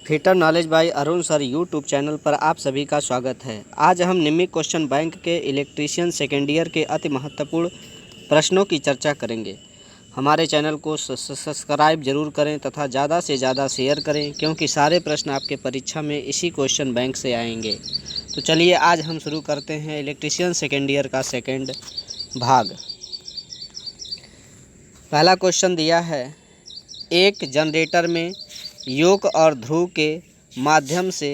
Fitter knowledge by Arun sir YouTube channel पर आप सभी का स्वागत है। आज हम निम्नलिखित क्वेश्चन बैंक के इलेक्ट्रीशियन सेकेंड ईयर के अति महत्वपूर्ण प्रश्नों की चर्चा करेंगे। हमारे चैनल को सब्सक्राइब जरूर करें तथा ज़्यादा से ज़्यादा शेयर करें, क्योंकि सारे प्रश्न आपके परीक्षा में इसी क्वेश्चन बैंक से आएंगे। तो चलिए आज हम शुरू करते हैं इलेक्ट्रीशियन सेकेंड ईयर का सेकेंड भाग। पहला क्वेश्चन दिया है, एक जनरेटर में योक और ध्रुव के माध्यम से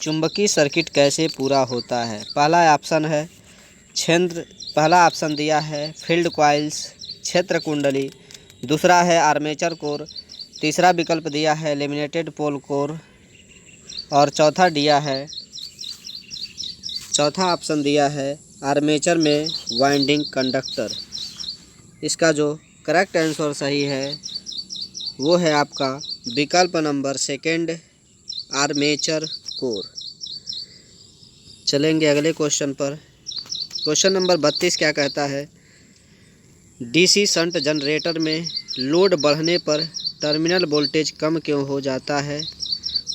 चुंबकीय सर्किट कैसे पूरा होता है। पहला ऑप्शन दिया है फील्ड कॉइल्स क्षेत्र कुंडली, दूसरा है आर्मेचर कोर, तीसरा विकल्प दिया है लेमिनेटेड पोल कोर और चौथा ऑप्शन दिया है आर्मेचर में वाइंडिंग कंडक्टर। इसका जो करेक्ट आंसर सही है वो है आपका विकल्प नंबर सेकंड आर्मेचर कोर। चलेंगे अगले क्वेश्चन पर। क्वेश्चन नंबर 32 क्या कहता है, डीसी शंट जनरेटर में लोड बढ़ने पर टर्मिनल वोल्टेज कम क्यों हो जाता है।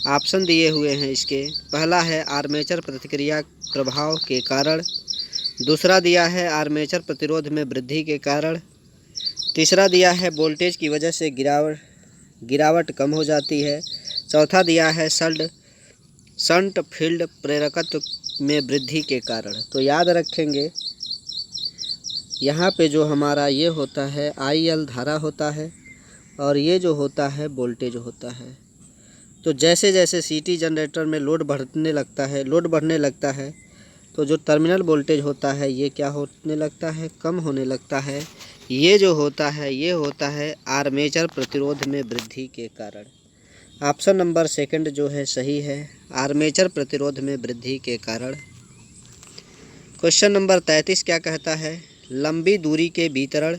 ऑप्शन दिए हुए हैं इसके। पहला है आर्मेचर प्रतिक्रिया प्रभाव के कारण, दूसरा दिया है आर्मेचर प्रतिरोध में वृद्धि के कारण, तीसरा दिया है वोल्टेज की वजह से गिरावट कम हो जाती है, चौथा दिया है शंट फील्ड प्रेरकत्व में वृद्धि के कारण। तो याद रखेंगे यहाँ पे जो हमारा ये होता है IL धारा होता है और ये जो होता है वोल्टेज होता है। तो जैसे जैसे सीटी जनरेटर में लोड बढ़ने लगता है तो जो टर्मिनल वोल्टेज होता है ये क्या होने लगता है, कम होने लगता है। ये जो होता है ये होता है आर्मेचर प्रतिरोध में वृद्धि के कारण। ऑप्शन नंबर सेकंड जो है सही है, आर्मेचर प्रतिरोध में वृद्धि के कारण। क्वेश्चन नंबर 33 क्या कहता है, लंबी दूरी के वितरण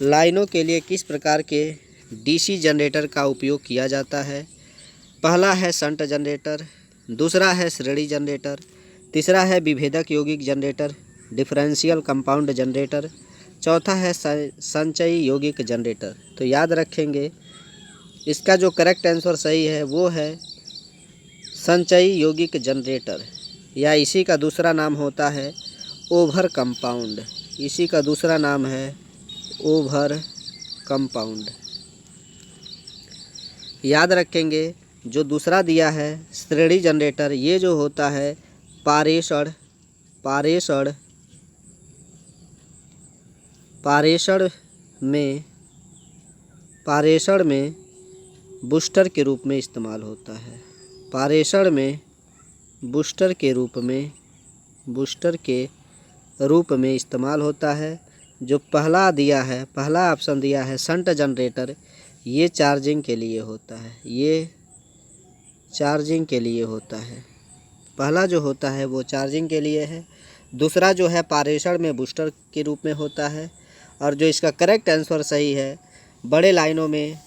लाइनों के लिए किस प्रकार के डीसी जनरेटर का उपयोग किया जाता है। पहला है शंट जनरेटर, दूसरा है श्रेणी जनरेटर, तीसरा है विभेदक यौगिक जनरेटर डिफरेंशियल कंपाउंड जनरेटर, चौथा है संचयी यौगिक जनरेटर। तो याद रखेंगे इसका जो करेक्ट आंसर सही है वो है संचयी यौगिक जनरेटर, या इसी का दूसरा नाम होता है ओवर कंपाउंड। इसी का दूसरा नाम है ओवर कंपाउंड। याद रखेंगे जो दूसरा दिया है श्रेणी जनरेटर, ये जो होता है पारेषण में बूस्टर के रूप में इस्तेमाल होता है। पारेषण में बूस्टर के रूप में इस्तेमाल होता है। जो पहला ऑप्शन दिया है शंट जनरेटर, ये चार्जिंग के लिए होता है। पहला जो होता है वो चार्जिंग के लिए है, दूसरा जो है पारेषण में बूस्टर के रूप में होता है। और जो इसका करेक्ट आंसर सही है, बड़े लाइनों में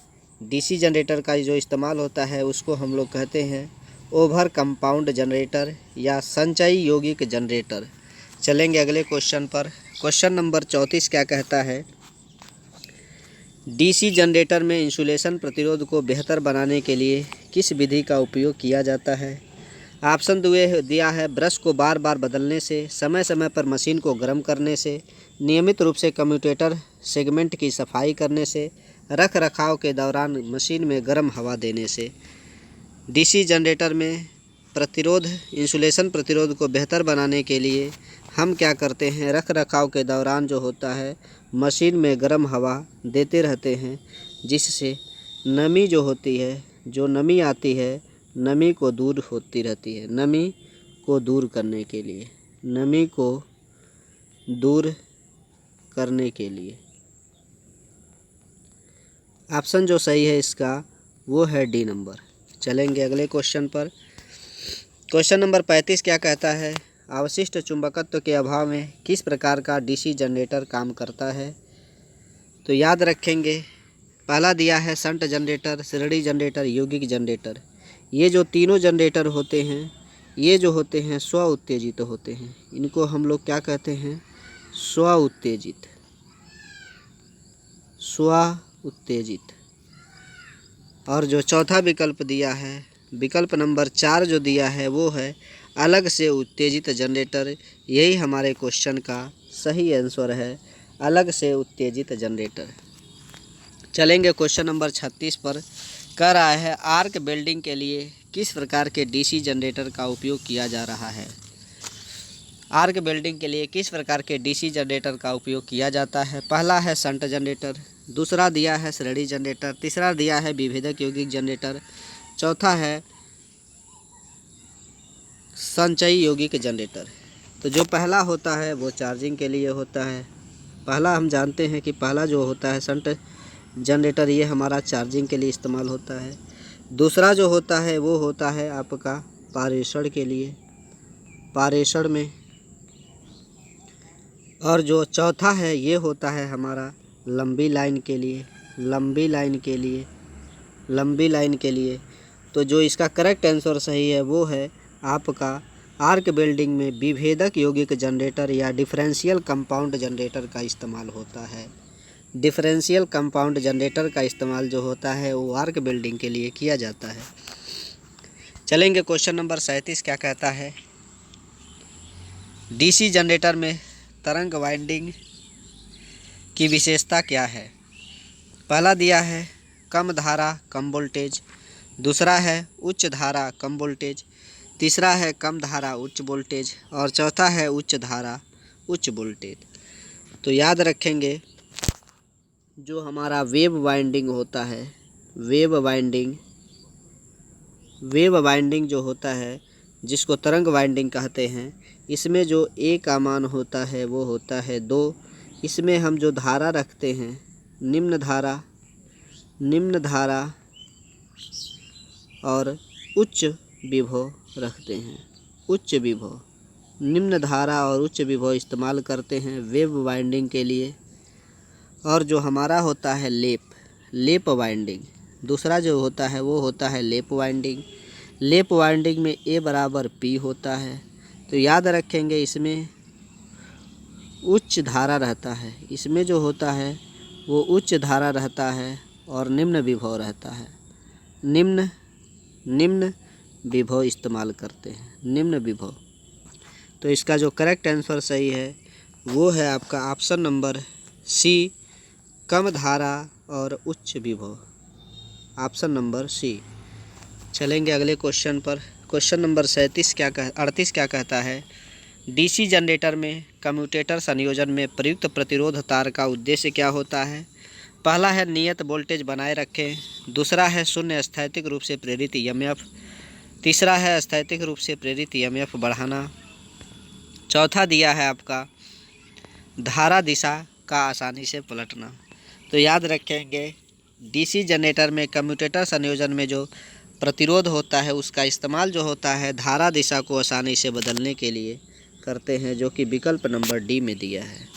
डीसी जनरेटर का जो इस्तेमाल होता है उसको हम लोग कहते हैं ओवर कंपाउंड जनरेटर या संचयी यौगिक जनरेटर। चलेंगे अगले क्वेश्चन पर। क्वेश्चन नंबर 34 क्या कहता है, डीसी जनरेटर में इंसुलेशन प्रतिरोध को बेहतर बनाने के लिए किस विधि का उपयोग किया जाता है। ऑप्शन दिया है ब्रश को बार बार बदलने से, समय समय पर मशीन को गर्म करने से, नियमित रूप से कम्यूटेटर सेगमेंट की सफाई करने से, रख रखाव के दौरान मशीन में गर्म हवा देने से। डीसी जनरेटर में इंसुलेशन प्रतिरोध को बेहतर बनाने के लिए हम क्या करते हैं, रख रखाव के दौरान जो होता है मशीन में गर्म हवा देते रहते हैं, जिससे नमी जो होती है, जो नमी आती है, नमी को दूर होती रहती है। नमी को दूर करने के लिए ऑप्शन जो सही है इसका वो है डी नंबर। चलेंगे अगले क्वेश्चन पर। क्वेश्चन नंबर 35 क्या कहता है, अवशिष्ट चुंबकत्व के अभाव में किस प्रकार का डीसी जनरेटर काम करता है। तो याद रखेंगे पहला दिया है शंट जनरेटर, श्रेणी जनरेटर, यौगिक जनरेटर। ये जो तीनों जनरेटर होते हैं ये जो होते हैं स्व उत्तेजित होते हैं। इनको हम लोग क्या कहते हैं, स्व उत्तेजित। और जो चौथा विकल्प दिया है विकल्प नंबर 4 जो दिया है वो है अलग से उत्तेजित जनरेटर। यही हमारे क्वेश्चन का सही आंसर है, अलग से उत्तेजित जनरेटर। चलेंगे क्वेश्चन नंबर 36 पर। कह रहा है आर्क वेल्डिंग के लिए किस प्रकार के डीसी जनरेटर का उपयोग किया जा रहा है। आर्क वेल्डिंग के लिए किस प्रकार के डीसी जनरेटर का उपयोग किया जाता है। पहला है शंट जनरेटर, दूसरा दिया है श्रेणी जनरेटर, तीसरा दिया है विभेदक यौगिक जनरेटर, चौथा है संचयी यौगिक जनरेटर। तो जो पहला होता है वो चार्जिंग के लिए होता है। पहला हम जानते हैं कि पहला जो होता है शंट जनरेटर, ये हमारा चार्जिंग के लिए इस्तेमाल होता है। दूसरा जो होता है वो होता है आपका पारेषण के लिए, पारेषण में। और जो चौथा है ये होता है हमारा लंबी लाइन के लिए, लंबी लाइन के लिए, लंबी लाइन के लिए। तो जो इसका करेक्ट आंसर सही है वो है आपका आर्क वेल्डिंग में विभेदक यौगिक जनरेटर या डिफरेंशियल कंपाउंड जनरेटर का इस्तेमाल होता है। डिफरेंशियल कंपाउंड जनरेटर का इस्तेमाल जो होता है वो आर्क वेल्डिंग के लिए किया जाता है। चलेंगे क्वेश्चन नंबर 37 क्या कहता है। डीसी जनरेटर में तरंग वाइंडिंग की विशेषता क्या है। पहला दिया है कम धारा कम वोल्टेज, दूसरा है उच्च धारा कम वोल्टेज, तीसरा है कम धारा उच्च वोल्टेज और चौथा है उच्च धारा उच्च वोल्टेज। तो याद रखेंगे जो हमारा वेव वाइंडिंग होता है, वेव वाइंडिंग जो होता है जिसको तरंग वाइंडिंग कहते हैं, इसमें जो ए का मान होता है वो होता है 2। इसमें हम जो धारा रखते हैं निम्न धारा और उच्च विभव रखते हैं, उच्च विभव, निम्न धारा और उच्च विभव इस्तेमाल करते हैं वेव वाइंडिंग के लिए। और जो हमारा होता है लेप वाइंडिंग, दूसरा जो होता है वो होता है लेप वाइंडिंग। लेप वाइंडिंग में ए बराबर पी होता है। तो याद रखेंगे इसमें उच्च धारा रहता है, इसमें जो होता है वो उच्च धारा रहता है और निम्न विभव रहता है। निम्न विभव इस्तेमाल करते हैं, निम्न विभव। तो इसका जो करेक्ट आंसर सही है वो है आपका ऑप्शन नंबर सी, कम धारा और उच्च विभव, ऑप्शन नंबर सी। चलेंगे अगले क्वेश्चन पर। क्वेश्चन नंबर 38 क्या कहता है। डीसी जनरेटर में कम्यूटेटर संयोजन में प्रयुक्त प्रतिरोध तार का उद्देश्य क्या होता है। पहला है नियत वोल्टेज बनाए रखें, दूसरा है शून्य स्थैतिक रूप से प्रेरित ईएमएफ, तीसरा है स्थैतिक रूप से प्रेरित ईएमएफ बढ़ाना, चौथा दिया है आपका धारा दिशा का आसानी से पलटना। तो याद रखेंगे डीसी जनरेटर में कम्यूटेटर संयोजन में जो प्रतिरोध होता है उसका इस्तेमाल जो होता है धारा दिशा को आसानी से बदलने के लिए करते हैं, जो कि विकल्प नंबर डी में दिया है।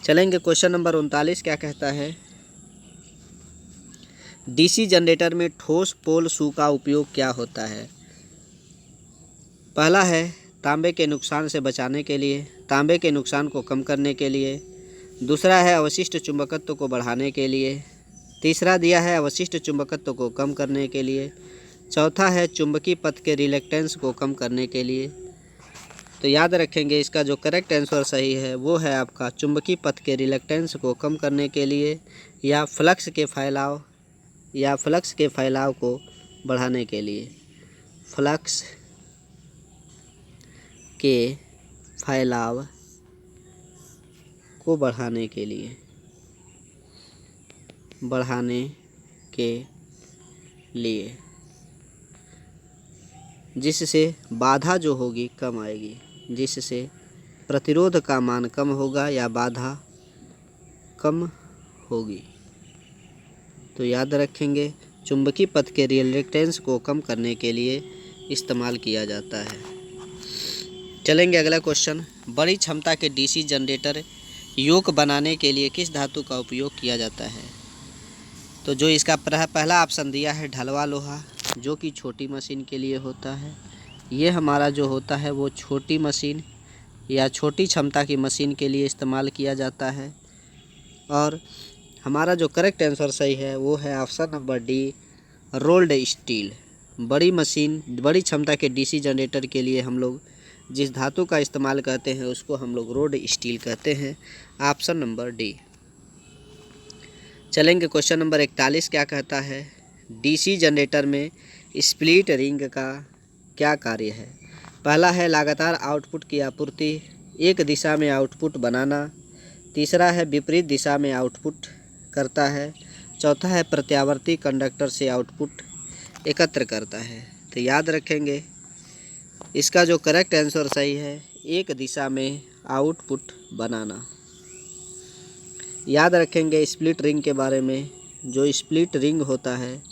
चलेंगे क्वेश्चन नंबर 39 क्या कहता है। डीसी जनरेटर में ठोस पोल शू का उपयोग क्या होता है। पहला है तांबे के नुकसान से बचाने के लिए, तांबे के नुकसान को कम करने के लिए, दूसरा है अवशिष्ट चुंबकत्व को बढ़ाने के लिए, तीसरा दिया है अवशिष्ट चुंबकत्व को कम करने के लिए, चौथा है चुंबकीय पथ के रिलक्टेंस को कम करने के लिए। तो याद रखेंगे इसका जो करेक्ट आंसर सही है वो है आपका चुंबकीय पथ के रिलक्टेंस को कम करने के लिए या फ्लक्स के फैलाव को बढ़ाने के लिए, फ्लक्स के फैलाव को बढ़ाने के लिए जिससे बाधा जो होगी कम आएगी, जिससे प्रतिरोध का मान कम होगा या बाधा कम होगी। तो याद रखेंगे चुंबकीय पथ के रिलक्टेंस को कम करने के लिए इस्तेमाल किया जाता है। चलेंगे अगला क्वेश्चन। बड़ी क्षमता के डीसी जनरेटर योक बनाने के लिए किस धातु का उपयोग किया जाता है। तो जो इसका पहला ऑप्शन दिया है ढलवा लोहा, जो कि छोटी मशीन के लिए होता है। ये हमारा जो होता है वो छोटी मशीन या छोटी क्षमता की मशीन के लिए इस्तेमाल किया जाता है। और हमारा जो करेक्ट आंसर सही है वो है option number D, rolled steel. बड़ी मशीन, बड़ी क्षमता के डीसी जनरेटर के लिए हम लोग जिस धातु का इस्तेमाल करते हैं उसको हम लोग रोड स्टील कहते हैं। Option number D. चलेंगे क्वेश्चन नंबर 41 क्या कहता है, डीसी जनरेटर में स्प्लिट रिंग का क्या कार्य है। पहला है लगातार आउटपुट की आपूर्ति, एक दिशा में आउटपुट बनाना। तीसरा है विपरीत दिशा में आउटपुट करता है। चौथा है प्रत्यावर्ती कंडक्टर से आउटपुट एकत्र करता है। तो याद रखेंगे इसका जो करेक्ट आंसर सही है, एक दिशा में आउटपुट बनाना। याद रखेंगे स्प्लिट रिंग के बारे में, जो स्प्लिट रिंग होता है,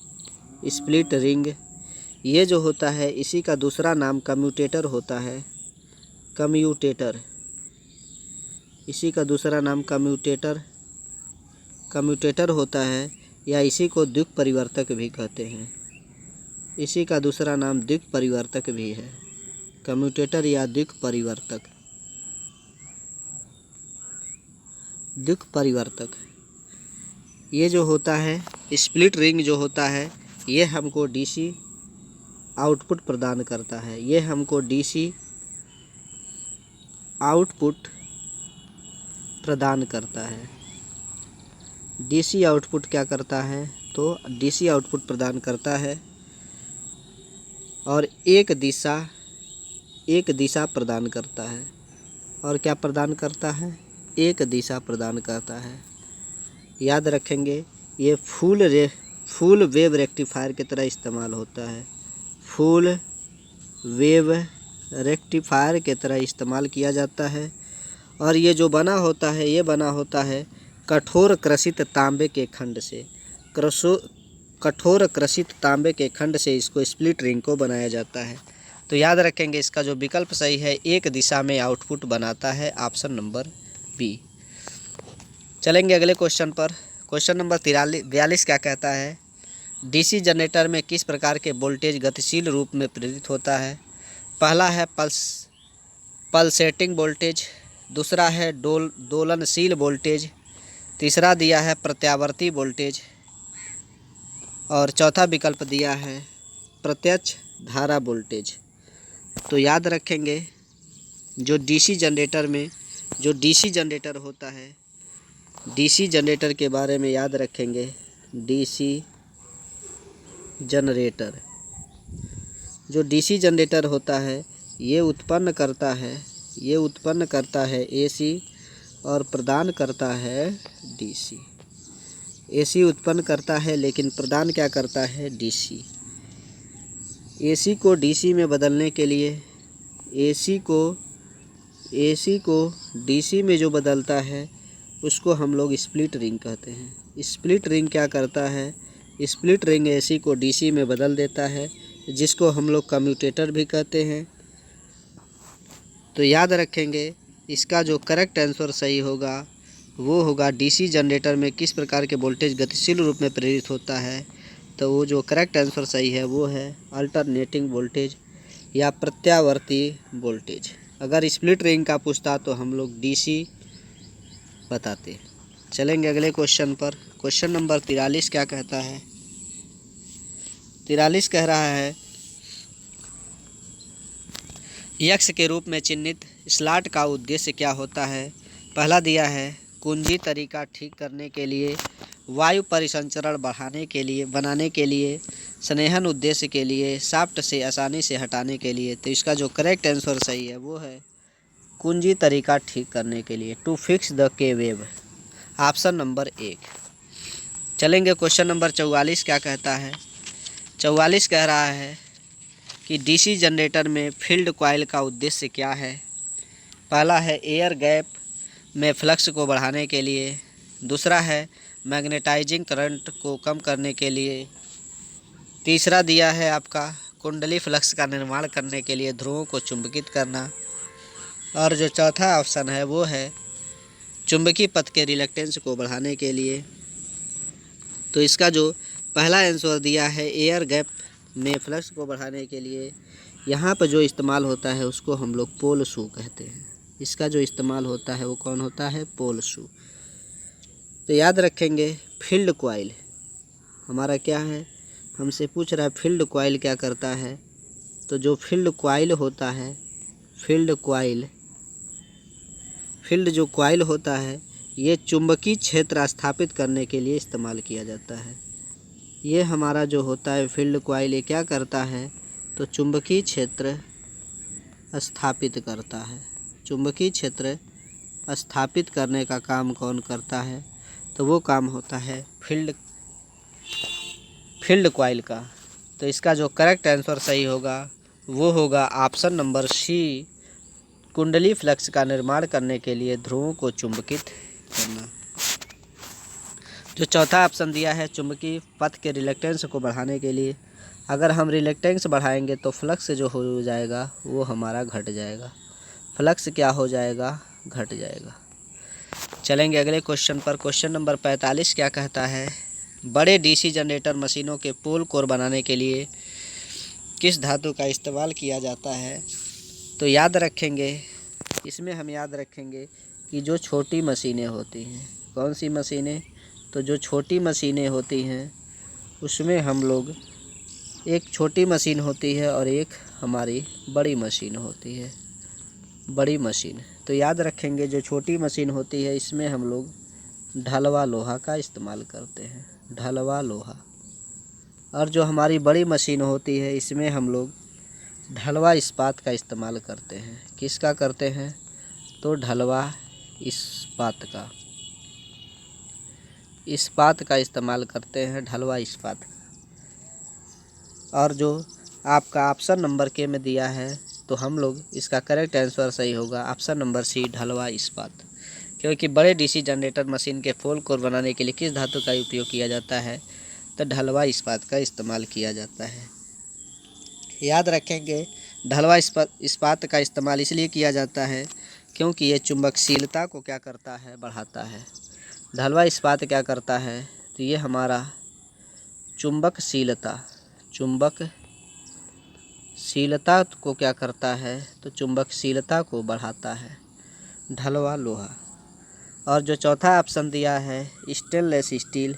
स्प्लिट रिंग ये जो होता है इसी का दूसरा नाम कम्यूटेटर होता है। कम्यूटेटर, इसी का दूसरा नाम कम्यूटेटर होता है, या इसी को द्विक परिवर्तक भी कहते हैं। इसी का दूसरा नाम द्विक परिवर्तक भी है, कम्यूटेटर या द्विक परिवर्तक। द्विक परिवर्तक ये जो होता है स्प्लिट रिंग जो होता है ये हमको डीसी आउटपुट प्रदान करता है। ये हमको डीसी आउटपुट प्रदान करता है। डीसी आउटपुट क्या करता है, तो डीसी आउटपुट प्रदान करता है और एक दिशा प्रदान करता है। और क्या प्रदान करता है, एक दिशा प्रदान करता है। याद रखेंगे ये फुल वेव रेक्टिफायर की तरह इस्तेमाल होता है। फुल वेव रेक्टिफायर की तरह इस्तेमाल किया जाता है। और ये जो बना होता है ये बना होता है कठोर क्रसित तांबे के खंड से। कठोर क्रसित तांबे के खंड से इसको स्प्लिट रिंग को बनाया जाता है। तो याद रखेंगे इसका जो विकल्प सही है, एक दिशा में आउटपुट बनाता है। Option number B. चलेंगे अगले क्वेश्चन पर। क्वेश्चन नंबर 42 क्या कहता है, डीसी जनरेटर में किस प्रकार के वोल्टेज गतिशील रूप में प्रेरित होता है। पहला है पल्सेटिंग वोल्टेज, दूसरा है दोलनशील वोल्टेज, तीसरा दिया है प्रत्यावर्ती वोल्टेज और चौथा विकल्प दिया है प्रत्यक्ष धारा वोल्टेज। तो याद रखेंगे जो डीसी जनरेटर होता है, डीसी जनरेटर के बारे में याद रखेंगे। डीसी जनरेटर, जो डीसी जनरेटर होता है ये उत्पन्न करता है एसी और प्रदान करता है डीसी। एसी उत्पन्न करता है लेकिन प्रदान क्या करता है, डीसी। एसी को डीसी में बदलने के लिए, एसी को डीसी में जो बदलता है उसको हम लोग स्प्लिट रिंग कहते हैं। स्प्लिट रिंग क्या करता है, स्प्लिट रिंग एसी को डीसी में बदल देता है, जिसको हम लोग कम्यूटेटर भी कहते हैं। तो याद रखेंगे इसका जो करेक्ट आंसर सही होगा वो होगा डीसी जनरेटर में किस प्रकार के वोल्टेज गतिशील रूप में प्रेरित होता है। तो वो जो करेक्ट आंसर सही है वो है अल्टरनेटिंग वोल्टेज या प्रत्यावर्ती वोल्टेज। अगर स्प्लिट रिंग का पूछता तो हम लोग डीसी बताते। चलेंगे अगले क्वेश्चन पर। क्वेश्चन नंबर 43 क्या कहता है, 43 कह रहा है यक्ष के रूप में चिन्हित स्लॉट का उद्देश्य क्या होता है। पहला दिया है कुंजी तरीका ठीक करने के लिए, वायु परिसंचरण बनाने के लिए, स्नेहन उद्देश्य के लिए, शाफ्ट से आसानी से हटाने के लिए। तो इसका जो करेक्ट आंसर सही है वो है कुंजी तरीका ठीक करने के लिए, टू फिक्स द के वेव। Option number 1। चलेंगे क्वेश्चन नंबर 44 क्या कहता है, 44 कह रहा है कि डीसी जनरेटर में फील्ड कॉइल का उद्देश्य क्या है। पहला है एयर गैप में फ्लक्स को बढ़ाने के लिए, दूसरा है मैग्नेटाइजिंग करंट को कम करने के लिए, तीसरा दिया है आपका कुंडली फ्लक्स का निर्माण करने के लिए ध्रुवों को चुंबकित करना, और जो चौथा ऑप्शन है वो है चुंबकीय पथ के रिलक्टेंस को बढ़ाने के लिए। तो इसका जो पहला आंसर दिया है एयर गैप में फ्लक्स को बढ़ाने के लिए, यहाँ पर जो इस्तेमाल होता है उसको हम लोग पोल शू कहते हैं। इसका जो इस्तेमाल होता है वो कौन होता है, पोल शू। तो याद रखेंगे फील्ड कॉइल हमारा क्या है, हमसे पूछ रहा है फील्ड कॉइल क्या करता है। तो जो फील्ड कॉइल होता है, फील्ड जो कॉइल होता है ये चुंबकीय क्षेत्र स्थापित करने के लिए इस्तेमाल किया जाता है। ये हमारा जो होता है फील्ड कॉइल, ये क्या करता है, तो चुंबकीय क्षेत्र स्थापित करता है। चुंबकीय क्षेत्र स्थापित करने का काम कौन करता है, तो वो काम होता है फील्ड कॉइल का। तो इसका जो करेक्ट आंसर सही होगा वो होगा ऑप्शन नंबर सी, कुंडली फ्लक्स का निर्माण करने के लिए ध्रुवों को चुंबकित करना। जो चौथा ऑप्शन दिया है चुंबकीय पथ के रिलक्टेंस को बढ़ाने के लिए, अगर हम रिलक्टेंस बढ़ाएंगे तो फ्लक्स जो हो जाएगा वो हमारा घट जाएगा। फ्लक्स क्या हो जाएगा, घट जाएगा। चलेंगे अगले क्वेश्चन पर। क्वेश्चन नंबर 45 क्या कहता है, बड़े डीसी जनरेटर मशीनों के पोल कोर बनाने के लिए किस धातु का इस्तेमाल किया जाता है। तो याद रखेंगे, इसमें हम याद रखेंगे कि जो छोटी मशीनें होती हैं, कौन सी मशीनें, तो जो छोटी मशीनें होती हैं उसमें हम लोग, एक छोटी मशीन होती है और एक हमारी बड़ी मशीन होती है, बड़ी मशीन। तो याद रखेंगे जो छोटी मशीन होती है इसमें हम लोग ढलवा लोहा का इस्तेमाल करते हैं, ढलवा लोहा। और जो हमारी बड़ी मशीन होती है इसमें हम लोग ढलवा इस्पात का इस्तेमाल करते हैं। किसका करते हैं, तो ढलवा इस्पात का इस्तेमाल करते हैं, ढलवा इस्पात। और जो आपका ऑप्शन नंबर के में दिया है तो हम लोग इसका करेक्ट आंसर सही होगा ऑप्शन नंबर सी, ढलवा इस्पात। क्योंकि बड़े डीसी जनरेटर मशीन के पोल कोर बनाने के लिए किस धातु का उपयोग किया जाता है, तो ढलवा इस्पात का इस्तेमाल किया जाता है। याद रखेंगे ढलवा इस्पात का इस्तेमाल इसलिए किया जाता है क्योंकि ये चुंबकशीलता को क्या करता है, बढ़ाता है। ढलवा इस्पात क्या करता है, तो ये हमारा चुंबकशीलता को क्या करता है, तो चुंबकशीलता को बढ़ाता है, ढलवा लोहा। और जो चौथा ऑप्शन दिया है स्टेनलेस स्टील,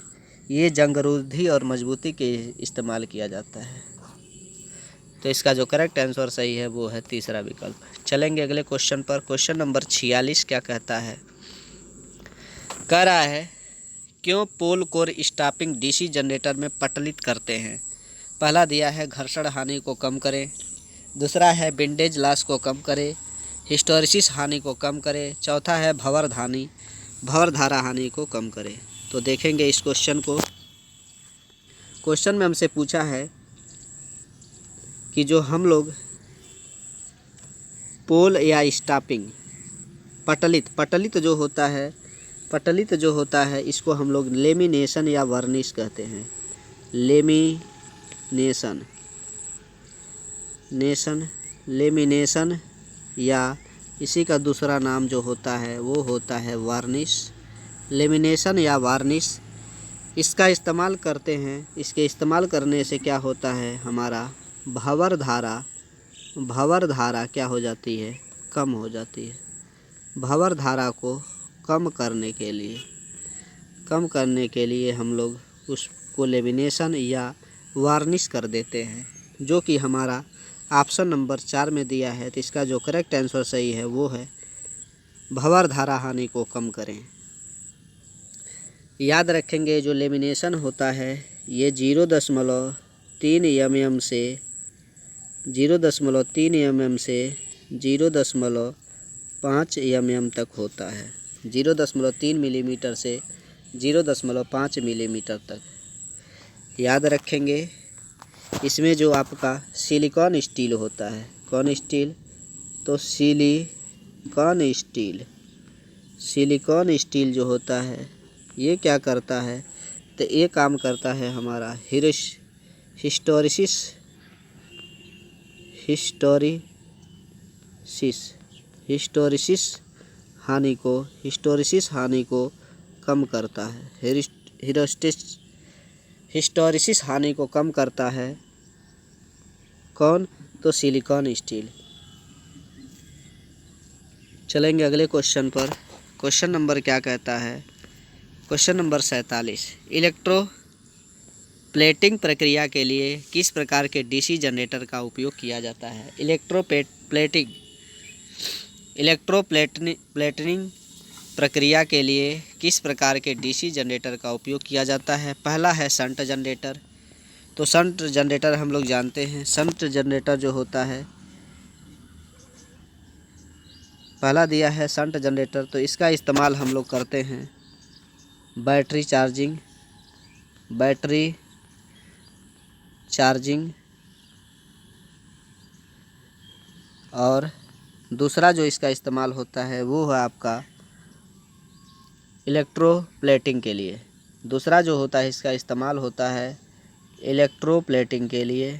ये जंगरोधी और मजबूती के इस्तेमाल किया जाता है। तो इसका जो करेक्ट आंसर सही है वो है तीसरा विकल्प। चलेंगे अगले क्वेश्चन पर। क्वेश्चन नंबर 46 क्या कहता है, कह रहा है क्यों पोल कोर स्टॉपिंग डीसी जनरेटर में पटलित करते हैं। पहला दिया है घर्षण हानि को कम करें, दूसरा है विंडेज लॉस को कम करे, हिस्टैरिसीस हानि को कम करे, चौथा है भंवर धारा हानि को कम करे। तो देखेंगे इस क्वेश्चन को। क्वेश्चन में हमसे पूछा है कि जो हम लोग पोल या स्टॉपिंग पटलित जो होता है इसको हम लोग लेमिनेशन या वर्निश कहते हैं। लेमिनेशन या इसी का दूसरा नाम जो होता है वो होता है वार्निश। लेमिनेशन या वार्निश इसका इस्तेमाल करते हैं। इसके इस्तेमाल करने से क्या होता है, हमारा भंवर धारा क्या हो जाती है, कम हो जाती है। भंवर धारा को कम करने के लिए हम लोग उसको लेमिनेशन या वार्निश कर देते हैं, जो कि हमारा ऑप्शन नंबर 4 में दिया है। तो इसका जो करेक्ट आंसर सही है वो है भंवर धारा हानि को कम करें। याद रखेंगे जो लेमिनेशन होता है ये 0.3 mm से 0.5 mm तक होता है। 0.3 मिलीमीटर से 0.5 मिलीमीटर तक। याद रखेंगे इसमें जो आपका सिलिकॉन स्टील होता है, कौन स्टील, तो सिलिकॉन स्टील जो होता है ये क्या करता है, तो ये काम करता है हमारा हिस्टैरिसीस हानि को कम करता है। हिस्टैरिसीस हानि को कम करता है कौन, तो सिलिकॉन स्टील। चलेंगे अगले क्वेश्चन पर। क्वेश्चन नंबर क्या कहता है, क्वेश्चन नंबर 47, प्लेटिंग प्रक्रिया के लिए किस प्रकार के डीसी जनरेटर का उपयोग किया जाता है? इलेक्ट्रोप्लेटिंग प्रक्रिया के लिए किस प्रकार के डीसी जनरेटर का उपयोग किया जाता है? पहला है शंट जनरेटर। तो शंट जनरेटर हम लोग जानते हैं, शंट जनरेटर जो होता है, पहला दिया है शंट जनरेटर। तो इसका इस्तेमाल हम लोग करते हैं बैटरी चार्जिंग और दूसरा जो इसका इस्तेमाल होता है वो है आपका इलेक्ट्रोप्लेटिंग के लिए। दूसरा जो होता है इसका इस्तेमाल होता है इलेक्ट्रोप्लेटिंग के लिए।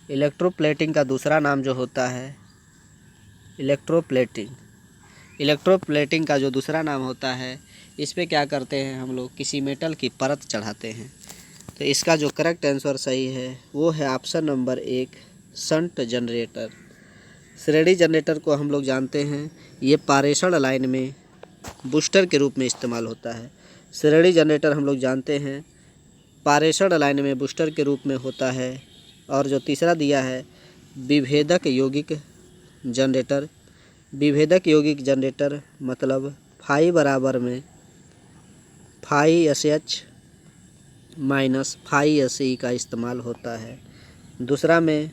इलेक्ट्रोप्लेटिंग का दूसरा नाम जो होता है इलेक्ट्रोप्लेटिंग का जो दूसरा नाम होता है, इस पे क्या करते हैं हम लोग, किसी मेटल की परत चढ़ाते हैं। तो इसका जो करेक्ट आंसर सही है वो है ऑप्शन नंबर 1 शंट जनरेटर। श्रेणी जनरेटर को हम लोग जानते हैं, ये पारेषण लाइन में बूस्टर के रूप में इस्तेमाल होता है। श्रेणी जनरेटर हम लोग जानते हैं पारेषण लाइन में बूस्टर के रूप में होता है। और जो तीसरा दिया है विभेदक यौगिक जनरेटर मतलब फाई बराबर में phi SH minus phi SE का इस्तेमाल होता है। दूसरा में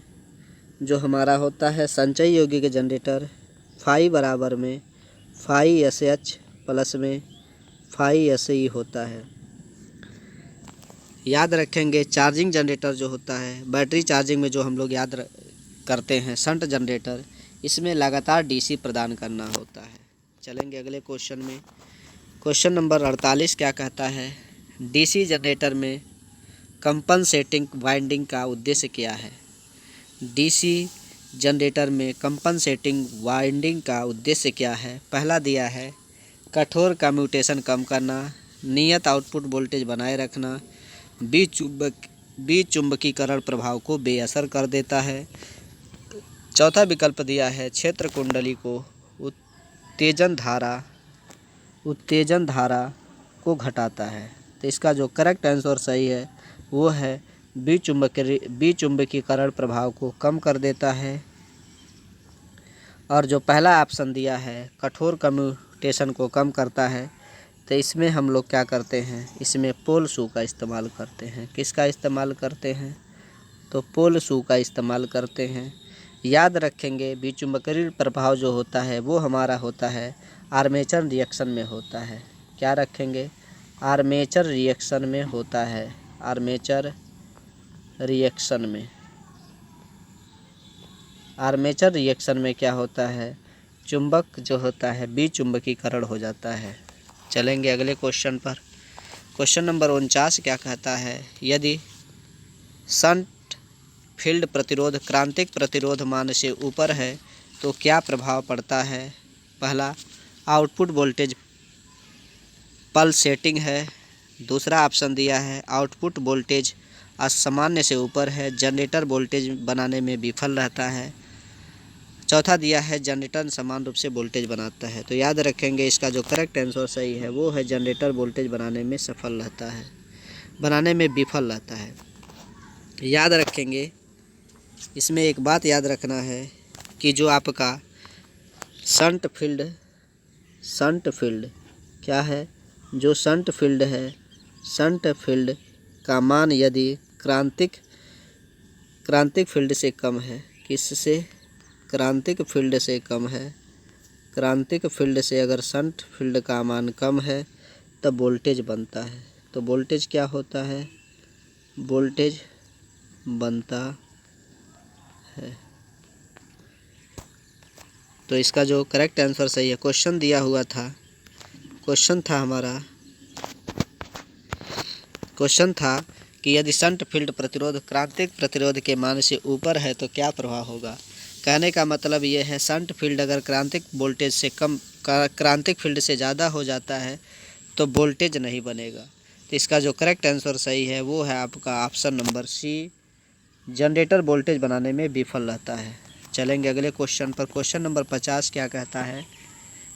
जो हमारा होता है संचयी यौगिक जनरेटर, फाई बराबर में फाई SH प्लस में फाई SE होता है। याद रखेंगे चार्जिंग जनरेटर जो होता है, बैटरी चार्जिंग में जो हम लोग करते हैं शंट जनरेटर, इसमें लगातार डीसी प्रदान करना होता है। चलेंगे अगले क्वेश्चन में। क्वेश्चन नंबर 48 क्या कहता है? डीसी जनरेटर में कंपनसेटिंग वाइंडिंग का उद्देश्य क्या है? डीसी जनरेटर में कंपनसेटिंग वाइंडिंग का उद्देश्य क्या है? पहला दिया है कठोर कम्यूटेशन कम करना, नियत आउटपुट वोल्टेज बनाए रखना, विचुंबकीकरण प्रभाव को बेअसर कर देता है। चौथा विकल्प दिया है क्षेत्र कुंडली को उत्तेजन धारा को घटाता है। तो इसका जो करेक्ट आंसर सही है वो है विचुंबकीकरण प्रभाव को कम कर देता है। और जो पहला ऑप्शन दिया है कठोर कम्यूटेशन को कम करता है, तो इसमें हम लोग क्या करते हैं, इसमें पोल शू का इस्तेमाल करते हैं। किसका इस्तेमाल करते हैं? तो पोल शू का इस्तेमाल करते हैं। याद रखेंगे विचुंबकीय प्रभाव जो होता है वो हमारा होता है आर्मेचर रिएक्शन में होता है। क्या रखेंगे? आर्मेचर रिएक्शन में होता है। आर्मेचर रिएक्शन में क्या होता है, चुंबक जो होता है विचुंबकीकरण हो जाता है। चलेंगे अगले क्वेश्चन पर। क्वेश्चन नंबर 49 क्या कहता है? यदि शंट फील्ड प्रतिरोध क्रांतिक प्रतिरोध मान से ऊपर है तो क्या प्रभाव पड़ता है? पहला आउटपुट वोल्टेज पल्सेटिंग है। दूसरा ऑप्शन दिया है आउटपुट वोल्टेज असामान्य से ऊपर है, जनरेटर वोल्टेज बनाने में विफल रहता है। चौथा दिया है जनरेटर समान रूप से वोल्टेज बनाता है। तो याद रखेंगे इसका जो करेक्ट आंसर सही है वो है जनरेटर वोल्टेज बनाने में विफल रहता है। याद रखेंगे इसमें एक बात याद रखना है कि जो आपका शंट फील्ड क्या है, जो शंट फील्ड है, शंट फील्ड का मान यदि क्रांतिक फील्ड से कम है, किससे? क्रांतिक फील्ड से कम है। क्रांतिक फील्ड से अगर शंट फील्ड का मान कम है तब वोल्टेज बनता है। तो वोल्टेज क्या होता है? वोल्टेज बनता है। तो इसका जो करेक्ट आंसर सही है, क्वेश्चन दिया हुआ था, क्वेश्चन था कि यदि शंट फील्ड प्रतिरोध क्रांतिक प्रतिरोध के मान से ऊपर है तो क्या प्रभाव होगा। कहने का मतलब ये है शंट फील्ड अगर क्रांतिक वोल्टेज से कम, क्रांतिक फील्ड से ज़्यादा हो जाता है तो वोल्टेज नहीं बनेगा। तो इसका जो करेक्ट आंसर सही है वो है आपका option number C, generator voltage बनाने में विफल रहता है। चलेंगे अगले क्वेश्चन पर। क्वेश्चन नंबर 50 क्या कहता है?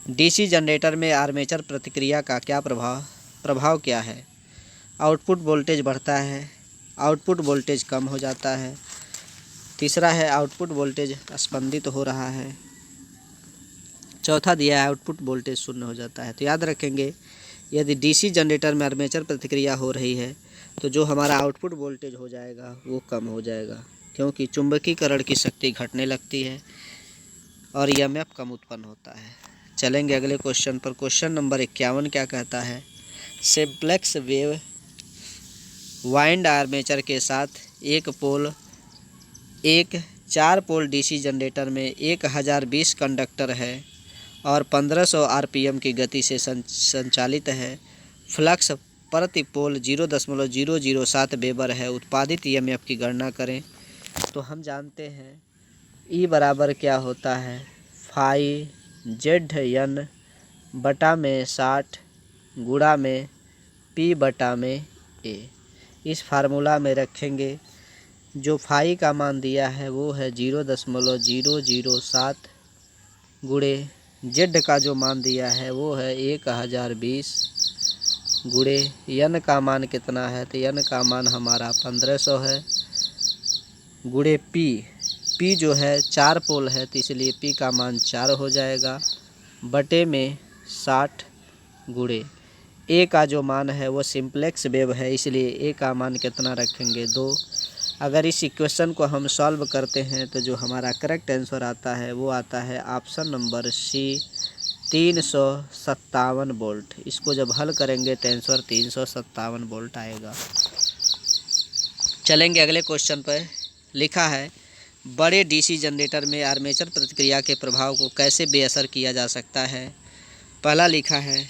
डीसी जनरेटर में आर्मेचर प्रतिक्रिया का क्या प्रभाव क्या है? आउटपुट वोल्टेज बढ़ता है, आउटपुट वोल्टेज कम हो जाता है। तीसरा है आउटपुट वोल्टेज स्पंदित हो रहा है। चौथा दिया है आउटपुट वोल्टेज शून्य हो जाता है। तो याद रखेंगे, यदि डीसी जनरेटर में आर्मेचर प्रतिक्रिया हो रही है तो जो हमारा आउटपुट वोल्टेज हो जाएगा वो कम हो जाएगा, क्योंकि चुंबकीकरण की शक्ति घटने लगती है और ईएमएफ कम उत्पन्न होता है। चलेंगे अगले क्वेश्चन पर। क्वेश्चन नंबर 51 क्या कहता है? सिंप्लेक्स वेव वाइंड आर्मेचर के साथ एक 4 पोल डीसी जनरेटर में 1020 कंडक्टर है और 1500 आरपीएम की गति से संचालित है। फ्लक्स प्रति पोल 0.007 वेबर है। उत्पादित ईएमएफ की गणना करें। तो हम जानते हैं ई बराबर क्या होता है, फाई जेड एन बटा में 60 गुणा में पी बटा में ए। इस फार्मूला में रखेंगे, जो फाई का मान दिया है वो है 0.007 गुणे जेड का जो मान दिया है वो है 1020 गुणे एन का मान कितना है, तो एन का मान हमारा 1500 है, गुणे पी जो है 4 पोल है तो इसलिए पी का मान 4 हो जाएगा, बटे में 60 गुणे ए का जो मान है वो सिंप्लेक्स वेव है इसलिए ए का मान कितना रखेंगे, 2। अगर इस इक्वेशन को हम सॉल्व करते हैं तो जो हमारा करेक्ट आंसर आता है वो आता है ऑप्शन नंबर सी, 357 वोल्ट। इसको जब हल करेंगे तो आंसर 357 वोल्ट आएगा। चलेंगे अगले क्वेश्चन पर। लिखा है, बड़े डीसी जनरेटर में आर्मेचर प्रतिक्रिया के प्रभाव को कैसे बेअसर किया जा सकता है? पहला लिखा है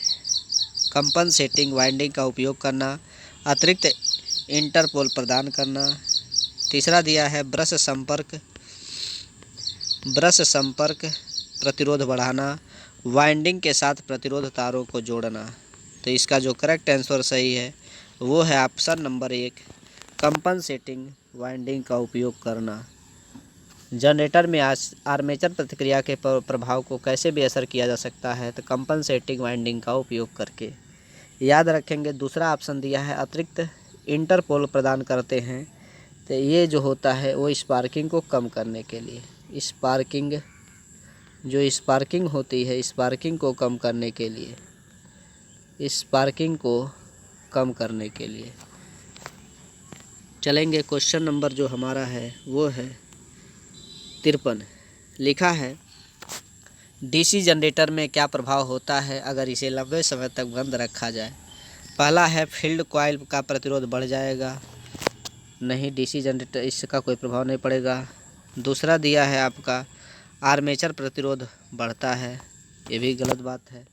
कंपनसेटिंग वाइंडिंग का उपयोग करना, अतिरिक्त इंटरपोल प्रदान करना। तीसरा दिया है ब्रश संपर्क प्रतिरोध बढ़ाना, वाइंडिंग के साथ प्रतिरोध तारों को जोड़ना। तो इसका जो करेक्ट आंसर सही है वो है ऑप्शन नंबर 1, कंपनसेटिंग वाइंडिंग का उपयोग करना। जनरेटर में आर्मेचर प्रतिक्रिया के प्रभाव को कैसे बेअसर किया जा सकता है? तो कंपनसेटिंग वाइंडिंग का उपयोग करके। याद रखेंगे दूसरा ऑप्शन दिया है अतिरिक्त इंटरपोल प्रदान करते हैं, तो ये जो होता है वो स्पार्किंग को कम करने के लिए, स्पार्किंग होती है स्पार्किंग को कम करने के लिए, चलेंगे क्वेश्चन नंबर जो हमारा है वो है 53। लिखा है, डीसी जनरेटर में क्या प्रभाव होता है अगर इसे लंबे समय तक बंद रखा जाए? पहला है फील्ड कॉइल का प्रतिरोध बढ़ जाएगा, नहीं डीसी जनरेटर इसका कोई प्रभाव नहीं पड़ेगा। दूसरा दिया है आपका आर्मेचर प्रतिरोध बढ़ता है, ये भी गलत बात है।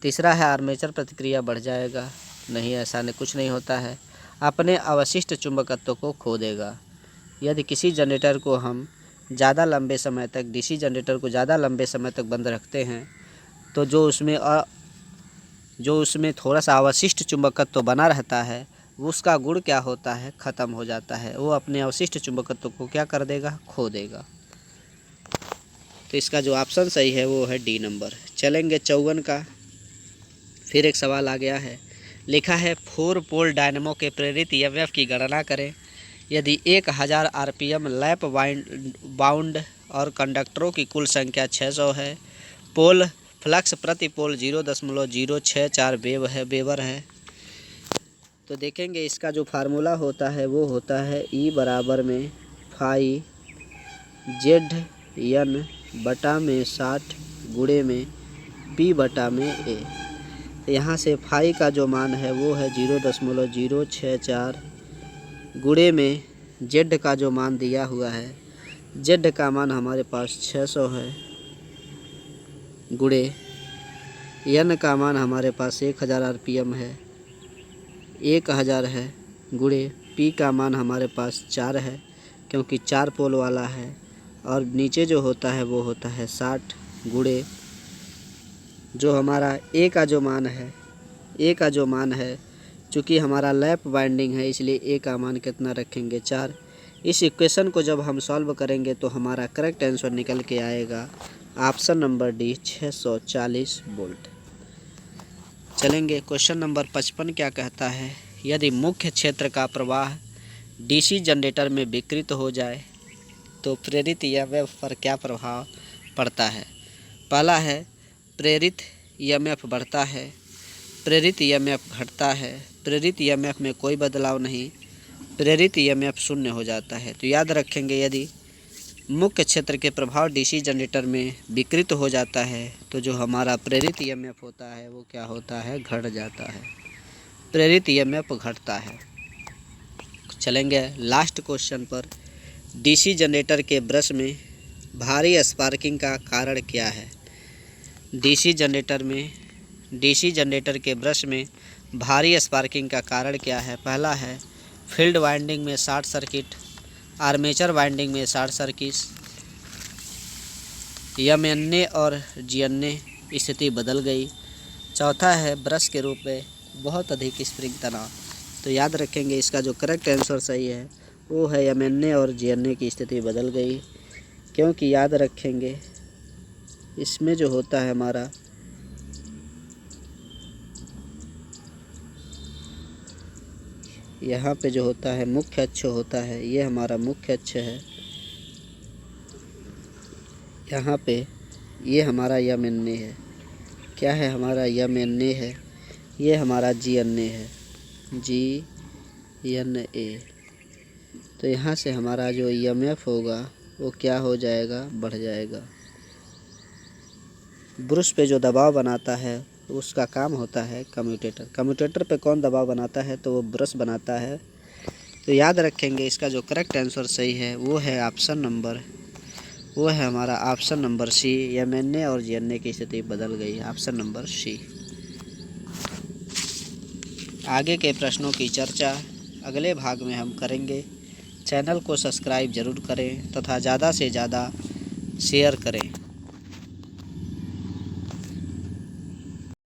तीसरा है आर्मेचर प्रतिक्रिया बढ़ जाएगा, नहीं ऐसा नहीं, कुछ नहीं होता है, अपने अवशिष्ट चुंबकत्व को खो देगा। यदि किसी जनरेटर को हम ज़्यादा लंबे समय तक डीसी जनरेटर को ज़्यादा लंबे समय तक बंद रखते हैं तो जो उसमें थोड़ा सा अवशिष्ट चुंबकत्व बना रहता है उसका गुण क्या होता है, ख़त्म हो जाता है, वो अपने अवशिष्ट चुंबकत्व को क्या कर देगा, खो देगा। तो इसका जो ऑप्शन सही है वो है डी नंबर। चलेंगे 54 का। फिर एक सवाल आ गया है, लिखा है 4 पोल डायनेमो के प्रेरित ईएमएफ की गणना करें। यदि 1000 आरपीएम लैप बाउंड और कंडक्टरों की कुल संख्या 600 है, पोल फ्लक्स प्रति पोल 0.064 वेबर है, तो देखेंगे इसका जो फार्मूला होता है वो होता है ई बराबर में फाई जेड एन बटा में 60 गुणे में पी बटा में ए। यहाँ से फाई का जो मान है वो है 0.064 गुणे में जेड का जो मान दिया हुआ है, जेड का मान हमारे पास 600 है, गुणे एन का मान हमारे पास 1000 आरपीएम है, 1000 है, गुणे पी का मान हमारे पास 4 है क्योंकि 4 पोल वाला है, और नीचे जो होता है वो होता है 60 गुणे जो हमारा ए का जो मान है, चूँकि हमारा लैप वाइंडिंग है इसलिए ए का मान कितना रखेंगे, 4। इस इक्वेशन को जब हम सॉल्व करेंगे तो हमारा करेक्ट आंसर निकल के आएगा ऑप्शन नंबर डी 640 वोल्ट। चलेंगे क्वेश्चन नंबर 55 क्या कहता है? यदि मुख्य क्षेत्र का प्रवाह डीसी जनरेटर में विकृत हो जाए तो प्रेरित ईएमएफ पर क्या प्रभाव पड़ता है। पहला है प्रेरित ईएमएफ बढ़ता है, प्रेरित ईएमएफ घटता है, प्रेरित ईएमएफ में कोई बदलाव नहीं, प्रेरित ईएमएफ शून्य हो जाता है। तो याद रखेंगे यदि मुख्य क्षेत्र के प्रभाव डीसी जनरेटर में विकृत हो जाता है तो जो हमारा प्रेरित ईएमएफ होता है वो क्या होता है, घट जाता है, प्रेरित ईएमएफ घटता है। चलेंगे लास्ट क्वेश्चन पर। डीसी जनरेटर के ब्रश में भारी स्पार्किंग का कारण क्या है। डीसी जनरेटर के ब्रश में भारी स्पार्किंग का कारण क्या है। पहला है फील्ड वाइंडिंग में शॉर्ट सर्किट, आर्मेचर वाइंडिंग में शॉर्ट सर्किट, एमएनए और जीएनए स्थिति बदल गई। चौथा है ब्रश के रूप में बहुत अधिक स्प्रिंग तनाव। तो याद रखेंगे इसका जो करेक्ट आंसर सही है वो है एमएनए और जीएनए की स्थिति बदल गई, क्योंकि याद रखेंगे इसमें जो होता है हमारा यहाँ पे जो होता है मुख्य अक्ष होता है, ये हमारा मुख्य अक्ष है, यहाँ पे ये हमारा एमएनए है, क्या है हमारा एमएनए है, ये हमारा जीएनए है, जीएनए। तो यहाँ से हमारा जो ईएमएफ होगा वो क्या हो जाएगा, बढ़ जाएगा। ब्रश पे जो दबाव बनाता है उसका काम होता है कम्यूटेटर। कम्यूटेटर पे कौन दबाव बनाता है तो वो ब्रश बनाता है। तो याद रखेंगे इसका जो करेक्ट आंसर सही है वो है हमारा ऑप्शन नंबर सी, एमएनए और जीएनए की स्थिति बदल गई, ऑप्शन नंबर सी। आगे के प्रश्नों की चर्चा अगले भाग में हम करेंगे। चैनल को सब्सक्राइब ज़रूर करें तथा ज़्यादा से ज़्यादा शेयर करें।